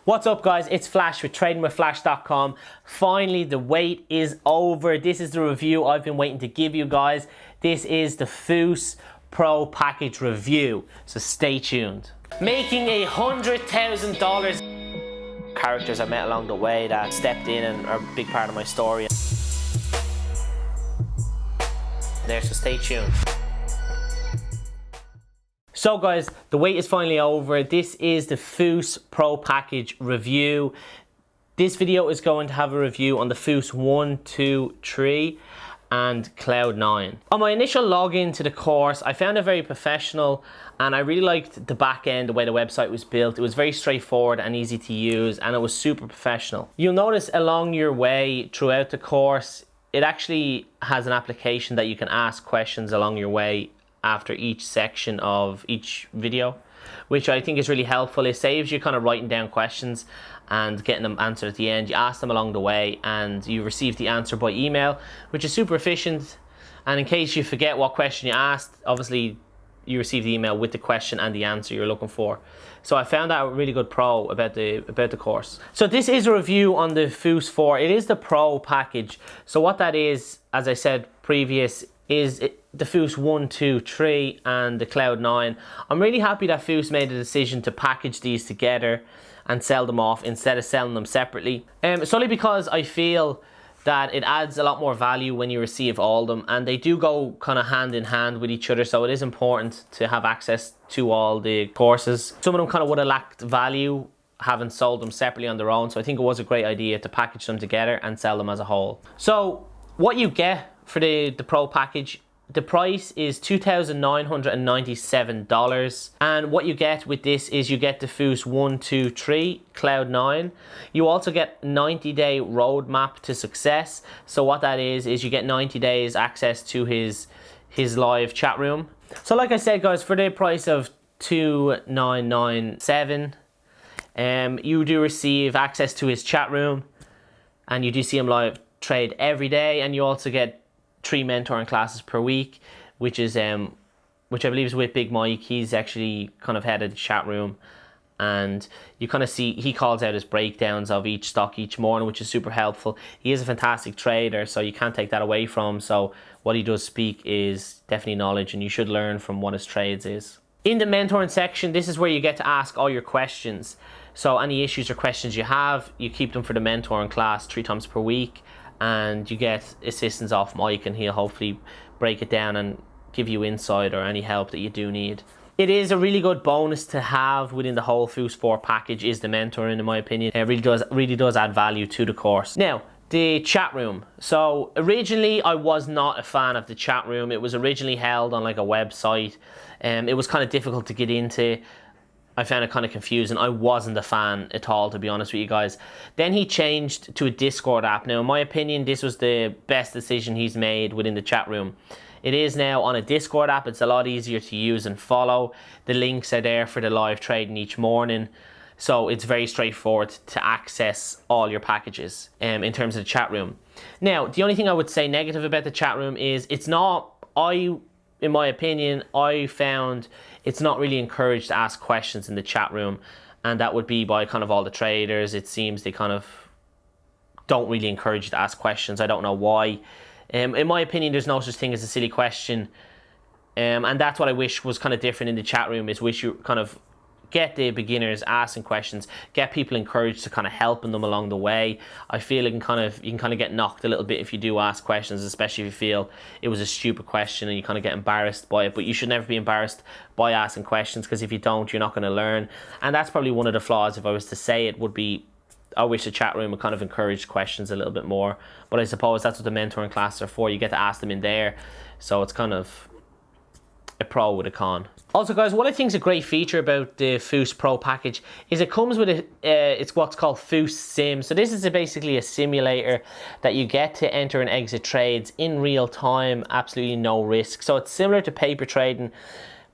What's up guys, it's Flash with tradingwithflash.com. Finally, the wait is over. This is the review I've been waiting to give you guys. This is the Fous Pro package review, so stay tuned. Making $100,000. Characters I met along the way that stepped in and are a big part of my story. There, so stay tuned. So guys, the wait is finally over. This is the Fous Pro package review. This video is going to have a review on the Fous 1, 2, 3 and Cloud 9. On my initial login to the course, I found it very professional and I really liked the back end, the way the website was built. It was very straightforward and easy to use and it was super professional. You'll notice along your way throughout the course, it actually has an application that you can ask questions along your way after each section of each video, which I think is really helpful. It saves you kind of writing down questions and getting them answered at the end. You ask them along the way and you receive the answer by email, which is super efficient. And in case you forget what question you asked, obviously you receive the email with the question and the answer you're looking for. So I found that a really good pro about the course. So this is a review on the Fous4. It is the Pro package. So what that is, as I said previous, is the Fous 1, 2, 3 and the Cloud 9. I'm really happy that Fous made the decision to package these together and sell them off instead of selling them separately. Solely because I feel that it adds a lot more value when you receive all of them, and they do go kind of hand in hand with each other, so it is important to have access to all the courses. Some of them kind of would have lacked value having sold them separately on their own, so I think it was a great idea to package them together and sell them as a whole. So what you get for the Pro package, the price is $2,997, and what you get with this is you get the Fous 1, 2, 3 Cloud 9. You also get 90-day roadmap to success. So what that is you get 90 days access to his live chat room. So like I said guys, for the price of $2,997, you do receive access to his chat room and you do see him live trade every day, and you also get 3 mentoring classes per week, which is which I believe is with Big Mike. He's actually kind of head of the chat room, and you kind of see he calls out his breakdowns of each stock each morning, which is super helpful. He is a fantastic trader, so you can't take that away from him. So what he does speak is definitely knowledge, and you should learn from what his trades is. In the mentoring section, this is where you get to ask all your questions. So any issues or questions you have, you keep them for the mentoring class 3 times per week, and you get assistance off Mike, and he'll hopefully break it down and give you insight or any help that you do need. It is a really good bonus to have within the whole Fous4 package is the mentoring, in my opinion. It really does add value to the course. Now, the chat room. So originally I was not a fan of the chat room. It was originally held on like a website. It was kind of difficult to get into. I found it kind of confusing. I wasn't a fan at all, to be honest with you guys. Then he changed to a Discord app. Now, in my opinion, this was the best decision he's made within the chat room. It is now on a Discord app. It's a lot easier to use and follow. The links are there for the live trading each morning. So it's very straightforward to access all your packages in terms of the chat room. Now, the only thing I would say negative about the chat room is it's not, in my opinion, I found it's not really encouraged to ask questions in the chat room, and that would be by kind of all the traders. It seems they kind of don't really encourage you to ask questions. I don't know why. In my opinion, there's no such thing as a silly question, and that's what I wish was kind of different in the chat room, is wish you kind of get the beginners asking questions, get people encouraged to kind of helping them along the way. I feel you can kind of get knocked a little bit if you do ask questions, especially if you feel it was a stupid question and you kind of get embarrassed by it. But you should never be embarrassed by asking questions, because if you don't, you're not going to learn. And that's probably one of the flaws, if I was to say it, would be I wish the chat room would kind of encourage questions a little bit more. But I suppose that's what the mentoring classes are for. You get to ask them in there, so it's kind of a pro with a con. Also guys, what I think is a great feature about the Fous Pro package is it comes with it's what's called Fous Sim. So this is basically a simulator that you get to enter and exit trades in real time, absolutely no risk. So it's similar to paper trading,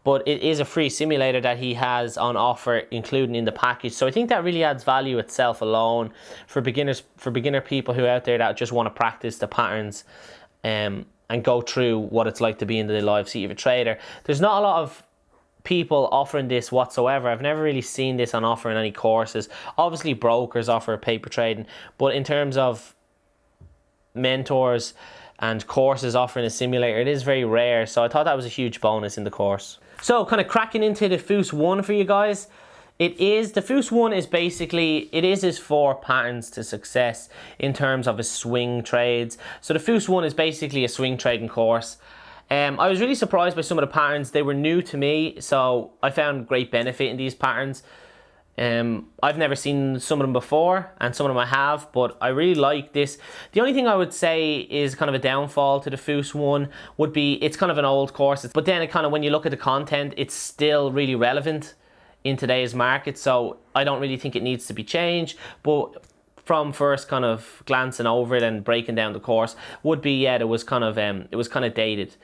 but it is a free simulator that he has on offer, including in the package. So I think that really adds value itself alone for beginner people who are out there that just want to practice the patterns and go through what it's like to be in the live seat of a trader. There's not a lot of people offering this whatsoever. I've never really seen this on offer in any courses. Obviously brokers offer paper trading, but in terms of mentors and courses offering a simulator, it is very rare. So I thought that was a huge bonus in the course. So kind of cracking into the Fous4 for you guys. The Fous4 is basically, it is his 4 patterns to success in terms of his swing trades. So the Fous4 is basically a swing trading course. I was really surprised by some of the patterns. They were new to me, so I found great benefit in these patterns. I've never seen some of them before, and some of them I have, but I really like this. The only thing I would say is kind of a downfall to the Fous4 would be it's kind of an old course, but then it kind of, when you look at the content, it's still really relevant in today's market, so I don't really think it needs to be changed. But from first kind of glancing over it and breaking down the course, would be, yeah, it was kind of dated.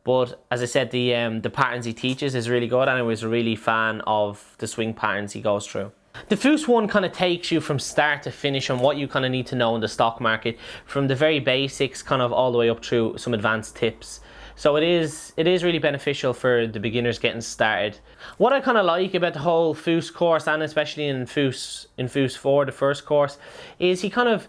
But as I said, the patterns he teaches is really good, and I was a really fan of the swing patterns he goes through. The Fous4 kind of takes you from start to finish on what you kind of need to know in the stock market, from the very basics kind of all the way up through some advanced tips. So it is really beneficial for the beginners getting started. What I kind of like about the whole Fous course, and especially in Fous4, the first course, is he kind of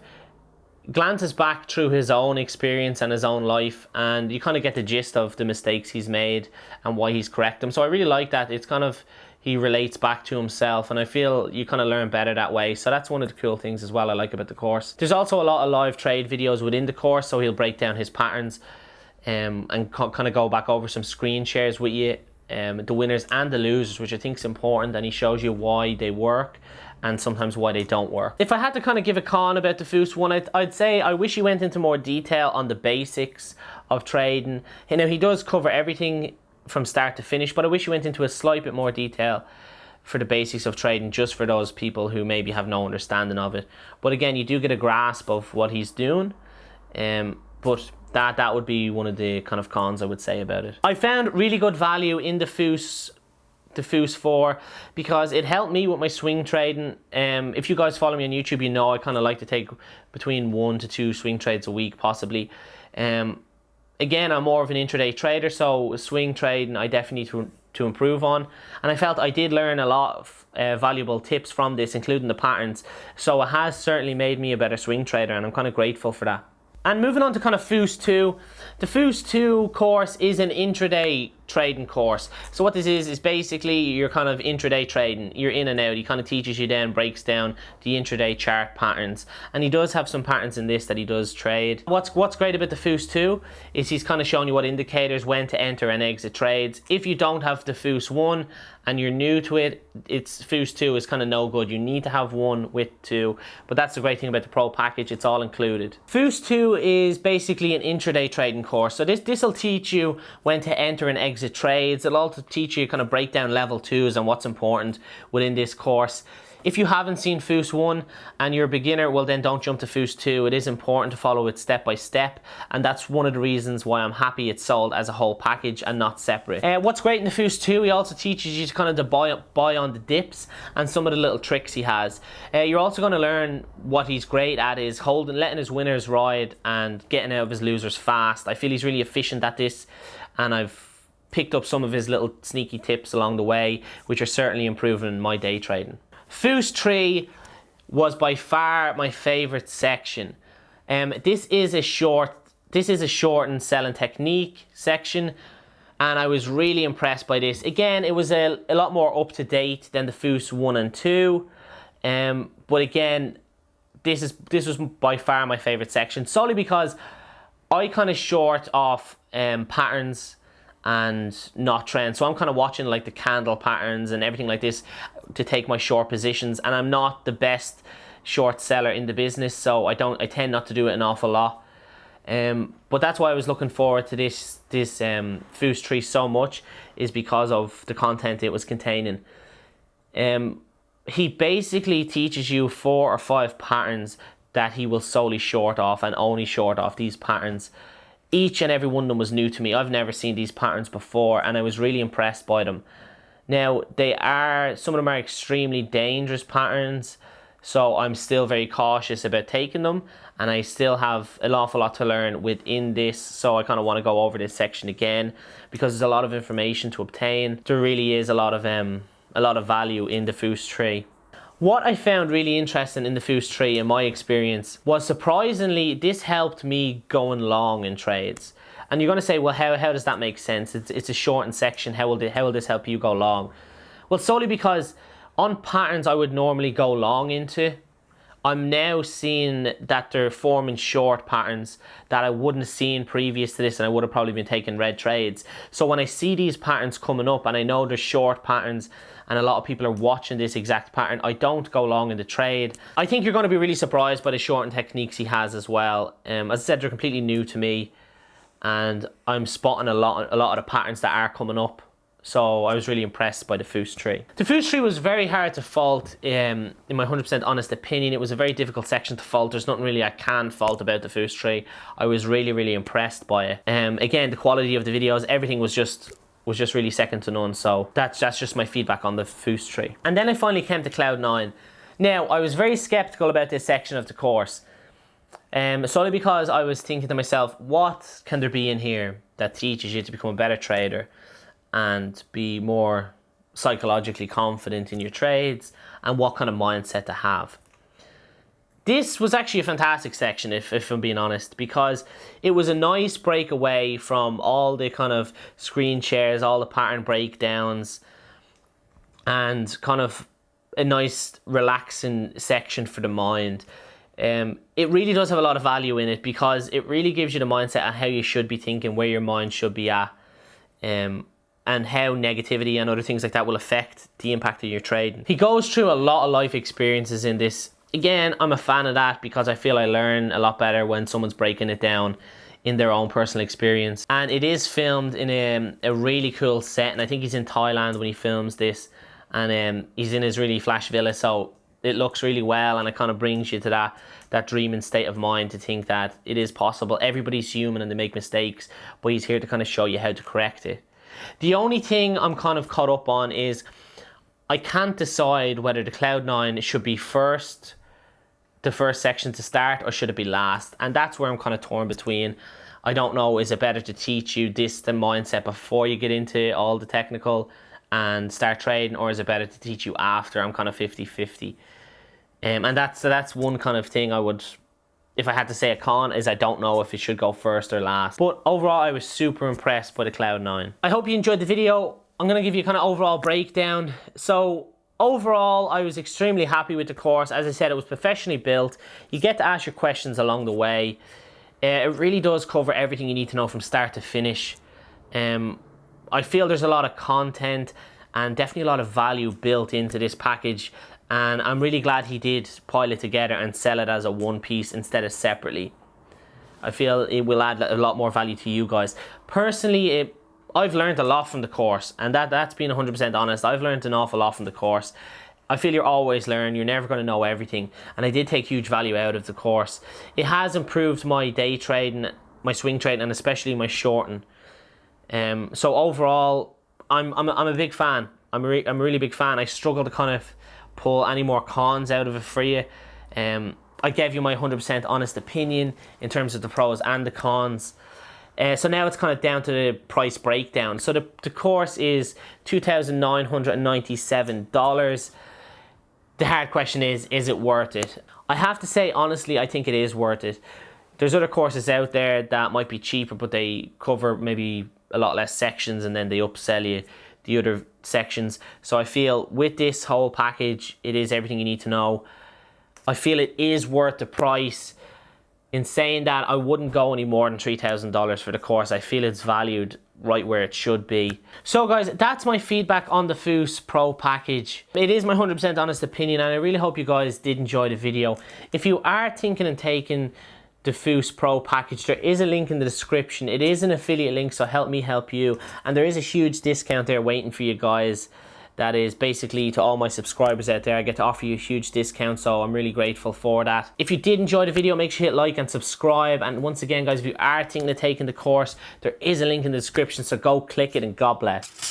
glances back through his own experience and his own life, and you kind of get the gist of the mistakes he's made and why he's correct them. So I really like that. It's kind of, he relates back to himself, and I feel you kind of learn better that way. So that's one of the cool things as well I like about the course. There's also a lot of live trade videos within the course, so he'll break down his patterns and kind of go back over some screen shares with you, the winners and the losers, which I think is important, and he shows you why they work and sometimes why they don't work. If I had to kind of give a con about the Fous4, I'd say I wish he went into more detail on the basics of trading. You know, he does cover everything from start to finish, but I wish he went into a slight bit more detail for the basics of trading, just for those people who maybe have no understanding of it. But again, you do get a grasp of what he's doing, but that would be one of the kind of cons I would say about it. I found really good value in the Fous4 because it helped me with my swing trading. If you guys follow me on YouTube, you know I kind of like to take between 1 to 2 swing trades a week, possibly. Again, I'm more of an intraday trader, so swing trading I definitely need to improve on, and I felt I did learn a lot of valuable tips from this, including the patterns. So it has certainly made me a better swing trader, and I'm kind of grateful for that. And moving on to kind of Fous2, the Fous2 course is an intraday trading course. So what this is basically you're kind of intraday trading, you're in and out. He kind of teaches you then, breaks down the intraday chart patterns, and he does have some patterns in this that he does trade. What's great about the Fous2 is he's kind of showing you what indicators, when to enter and exit trades. If you don't have the Fous1 and you're new to it, Fous2 is kind of no good. You need to have 1 with 2, but that's the great thing about the pro package, it's all included. Fous2 is basically an intraday trading course. So this will teach you when to enter and exit trades. It'll also teach you kind of break down level 2s and what's important within this course. If you haven't seen Fous1 and you're a beginner, well then don't jump to Fous2. It is important to follow it step by step, and that's one of the reasons why I'm happy it's sold as a whole package and not separate. What's great in the Fous2, he also teaches you to kind of buy on the dips and some of the little tricks he has. You're also going to learn what he's great at is letting his winners ride and getting out of his losers fast. I feel he's really efficient at this, and I've picked up some of his little sneaky tips along the way, which are certainly improving my day trading. Fous3 was by far my favorite section. This is a shortened selling technique section, and I was really impressed by this. Again, it was a lot more up to date than the Fous1 and 2, but again, this was by far my favorite section, solely because I kind of short off patterns and not trends. So I'm kind of watching like the candle patterns and everything like this to take my short positions, and I'm not the best short seller in the business, so I tend not to do it an awful lot. But that's why I was looking forward to this Fous3 so much, is because of the content it was containing. He basically teaches you 4 or 5 patterns that he will solely short off, and only short off these patterns. Each and every one of them was new to me. I've never seen these patterns before, and I was really impressed by them. Now, some of them are extremely dangerous patterns. So I'm still very cautious about taking them, and I still have an awful lot to learn within this. So I kind of want to go over this section again because there's a lot of information to obtain. There really is a lot of value in the Fous tree. What I found really interesting in the Fous tree, in my experience, was surprisingly this helped me going long in trades. And you're going to say, well, how does that make sense? It's a shortened section. How will this help you go long? Well, solely because on patterns I would normally go long into, I'm now seeing that they're forming short patterns that I wouldn't have seen previous to this, and I would have probably been taking red trades. So when I see these patterns coming up and I know they're short patterns and a lot of people are watching this exact pattern, I don't go long in the trade. I think you're going to be really surprised by the shortened techniques he has as well. As I said, they're completely new to me, and I'm spotting a lot of the patterns that are coming up. So I was really impressed by the Fous tree. The Fous tree was very hard to fault, in my 100% honest opinion. It was a very difficult section to fault. There's nothing really I can fault about the Fous tree. I was really impressed by it. Again, the quality of the videos, everything was just really second to none. So that's just my feedback on the Fous tree. And then I finally came to Cloud 9. Now, I was very skeptical about this section of the course. Solely because I was thinking to myself, what can there be in here that teaches you to become a better trader and be more psychologically confident in your trades, and what kind of mindset to have? This was actually a fantastic section, if I'm being honest, because it was a nice break away from all the kind of screen shares, all the pattern breakdowns, and kind of a nice relaxing section for the mind. It really does have a lot of value in it because it really gives you the mindset of how you should be thinking, where your mind should be at, and how negativity and other things like that will affect the impact of your trading. He goes through a lot of life experiences in this. Again, I'm a fan of that because I feel I learn a lot better when someone's breaking it down in their own personal experience. And it is filmed in a really cool set, and I think he's in Thailand when he films this, and he's in his really flash villa, so it looks really well, and it kind of brings you to that dreaming state of mind to think that it is possible. Everybody's human and they make mistakes, but he's here to kind of show you how to correct it. The only thing I'm kind of caught up on is I can't decide whether the Cloud 9 should be the first section to start, or should it be last. And that's where I'm kind of torn between. I don't know, is it better to teach you the mindset before you get into all the technical and start trading, or is it better to teach you after? I'm kind of 50-50. And that's one kind of thing I would, if I had to say a con, is I don't know if it should go first or last. But overall, I was super impressed by the Cloud 9. I hope you enjoyed the video. I'm going to give you a kind of overall breakdown. So overall, I was extremely happy with the course. As I said, it was professionally built. You get to ask your questions along the way. It really does cover everything you need to know from start to finish. I feel there's a lot of content and definitely a lot of value built into this package. And I'm really glad he did pile it together and sell it as a one piece instead of separately. I feel it will add a lot more value to you guys. Personally, I've learned a lot from the course, and that's being 100% honest. I've learned an awful lot from the course. I feel you're always learning. You're never going to know everything. And I did take huge value out of the course. It has improved my day trading, my swing trading, and especially my shorting. So overall, I'm a big fan. I'm a really big fan. I struggle to kind of pull any more cons out of it for you. I gave you my 100% honest opinion in terms of the pros and the cons. So now it's kind of down to the price breakdown. So the course is $2,997. The hard question is it worth it? I have to say, honestly, I think it is worth it. There's other courses out there that might be cheaper, but they cover maybe a lot less sections, and then they upsell you the other sections. So I feel with this whole package, it is everything you need to know. I feel it is worth the price. In saying that, I wouldn't go any more than $3,000 for the course. I feel it's valued right where it should be. So guys, that's my feedback on the Fous Pro package. It is my 100% honest opinion, and I really hope you guys did enjoy the video. If you are thinking of taking the Fous Pro package, there is a link in the description. It is an affiliate link, so help me help you. And there is a huge discount there waiting for you guys. That is basically to all my subscribers out there. I get to offer you a huge discount, so I'm really grateful for that. If you did enjoy the video, make sure you hit like and subscribe. And once again, guys, if you are thinking of taking the course, there is a link in the description, so go click it, and God bless.